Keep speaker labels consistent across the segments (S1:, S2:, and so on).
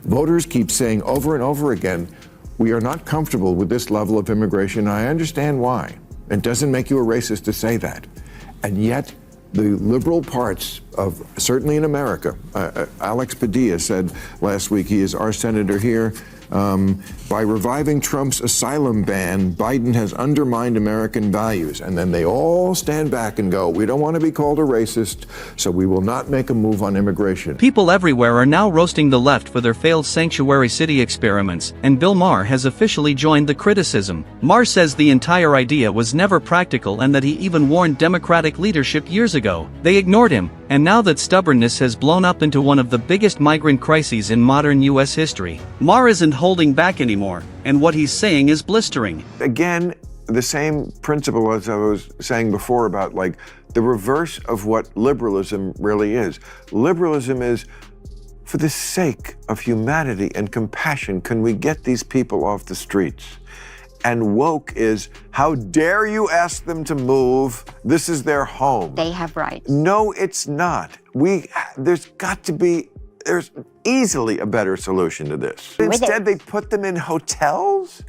S1: Voters keep saying over and over again, we are not comfortable with this level of immigration. I understand why. It doesn't make you a racist to say that. And yet, the liberal parts of, certainly in America, Alex Padilla said last week, he is our senator here, by reviving Trump's asylum ban, Biden has undermined American values. And then they all stand back and go, we don't want to be called a racist, so we will not make a move on immigration.
S2: People everywhere are now roasting the left for their failed sanctuary city experiments, and Bill Maher has officially joined the criticism. Maher says the entire idea was never practical and that he even warned Democratic leadership years ago. They ignored him, and now that stubbornness has blown up into one of the biggest migrant crises in modern U.S. history, Maher isn't holding back anymore, and what he's saying is blistering.
S1: Again, the same principle as I was saying before about like the reverse of what liberalism really is. Liberalism is, for the sake of humanity and compassion, can we get these people off the streets? And woke is, how dare you ask them to move? This is their home.
S3: They have rights.
S1: No, it's not. There's easily a better solution to this. Instead, they put them in hotels?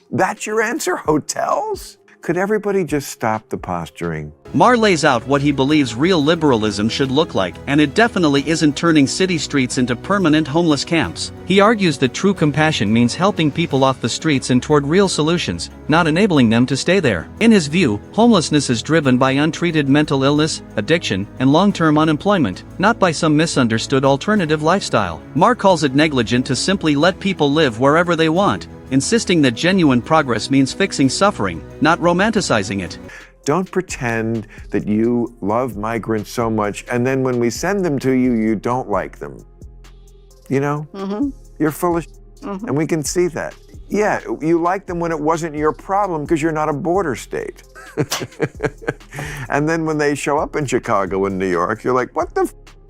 S1: That's your answer, hotels? Could everybody just stop the posturing?
S2: Maher lays out what he believes real liberalism should look like, and it definitely isn't turning city streets into permanent homeless camps. He argues that true compassion means helping people off the streets and toward real solutions, not enabling them to stay there. In his view, homelessness is driven by untreated mental illness, addiction, and long-term unemployment, not by some misunderstood alternative lifestyle. Maher calls it negligent to simply let people live wherever they want, insisting that genuine progress means fixing suffering, not romanticizing it.
S1: Don't pretend that you love migrants so much, and then when we send them to you, you don't like them. You know? Mm-hmm. You're full of mm-hmm. And we can see that. Yeah, you like them when it wasn't your problem because you're not a border state. And then when they show up in Chicago and New York, you're like, what are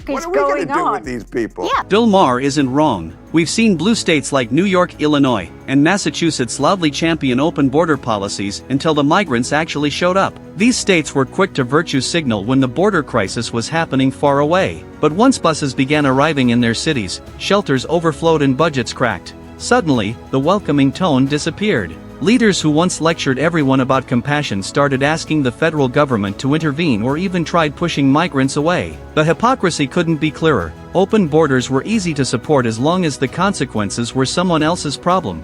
S1: we going to do with these people?
S3: Yeah.
S2: Bill Maher isn't wrong. We've seen blue states like New York, Illinois, and Massachusetts loudly champion open border policies until the migrants actually showed up. These states were quick to virtue signal when the border crisis was happening far away. But once buses began arriving in their cities, shelters overflowed and budgets cracked. Suddenly, the welcoming tone disappeared. Leaders who once lectured everyone about compassion started asking the federal government to intervene or even tried pushing migrants away. The hypocrisy couldn't be clearer. Open borders were easy to support as long as the consequences were someone else's problem.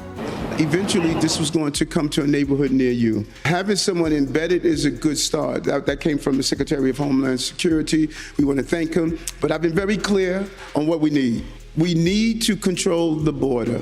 S4: Eventually, this was going to come to a neighborhood near you. Having someone embedded is a good start. That came from the Secretary of Homeland Security. We want to thank him. But I've been very clear on what we need. We need to control the border.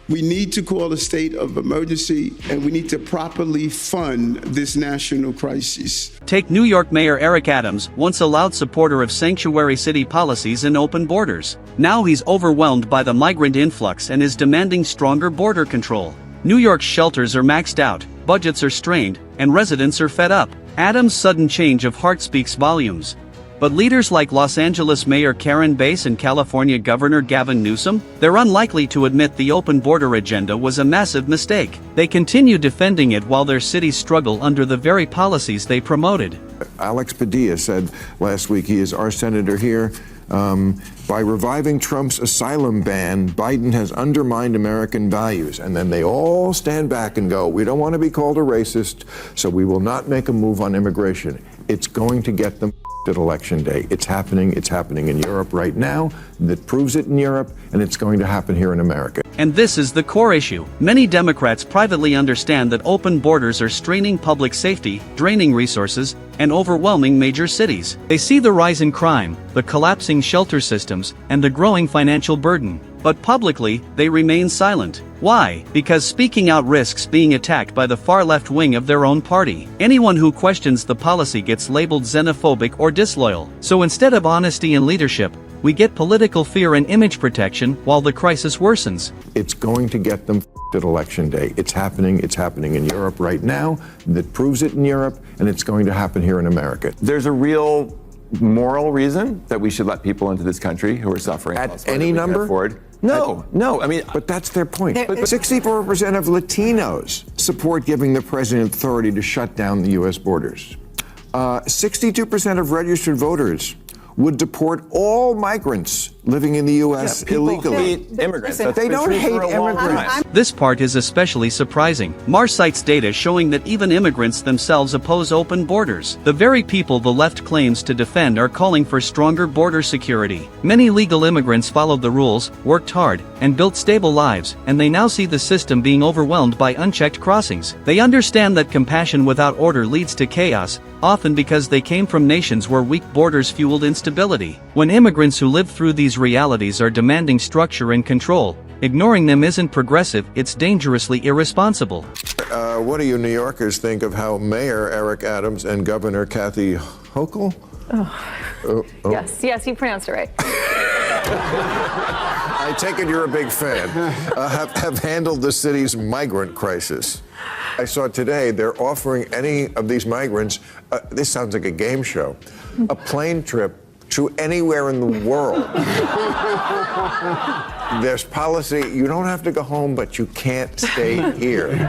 S4: We need to call a state of emergency, and we need to properly fund this national crisis.
S2: Take New York Mayor Eric Adams, once a loud supporter of sanctuary city policies and open borders. Now he's overwhelmed by the migrant influx and is demanding stronger border control. New York's shelters are maxed out, budgets are strained, and residents are fed up. Adams' sudden change of heart speaks volumes. But leaders like Los Angeles Mayor Karen Bass and California Governor Gavin Newsom, they're unlikely to admit the open border agenda was a massive mistake. They continue defending it while their cities struggle under the very policies they promoted.
S1: Alex Padilla said last week, he is our senator here, by reviving Trump's asylum ban, Biden has undermined American values. And then they all stand back and go, we don't want to be called a racist, so we will not make a move on immigration. It's going to get them at Election Day. It's happening in Europe right now. That proves it in Europe, and it's going to happen here in America.
S2: And this is the core issue. Many Democrats privately understand that open borders are straining public safety, draining resources, and overwhelming major cities. They see the rise in crime, the collapsing shelter systems, and the growing financial burden. But publicly, they remain silent. Why? Because speaking out risks being attacked by the far left wing of their own party. Anyone who questions the policy gets labeled xenophobic or disloyal. So instead of honesty and leadership, we get political fear and image protection while the crisis worsens.
S1: It's going to get them at Election Day. It's happening in Europe right now. That proves it in Europe, and it's going to happen here in America.
S5: There's a real moral reason that we should let people into this country who are suffering
S1: at any number.
S5: No, I mean,
S1: but that's their point. But 64% of Latinos support giving the president authority to shut down the U.S. borders. 62% of registered voters would deport all migrants living in the U.S. illegally.
S5: Hate immigrants. That's
S1: They
S5: been
S1: don't
S5: true
S1: hate
S5: for a long
S1: immigrants.
S5: time.
S2: This part is especially surprising. Maher cites data showing that even immigrants themselves oppose open borders. The very people the left claims to defend are calling for stronger border security. Many legal immigrants followed the rules, worked hard, and built stable lives, and they now see the system being overwhelmed by unchecked crossings. They understand that compassion without order leads to chaos, often because they came from nations where weak borders fueled instability. When immigrants who live through these realities are demanding structure and control, ignoring them isn't progressive, it's dangerously irresponsible.
S1: What do you New Yorkers think of how Mayor Eric Adams and Governor Kathy Hochul?
S3: Yes, you pronounced it right.
S1: I take it you're a big fan. Have handled the city's migrant crisis. I saw today they're offering any of these migrants, this sounds like a game show, a plane trip to anywhere in the world. There's policy, you don't have to go home, but you can't stay here.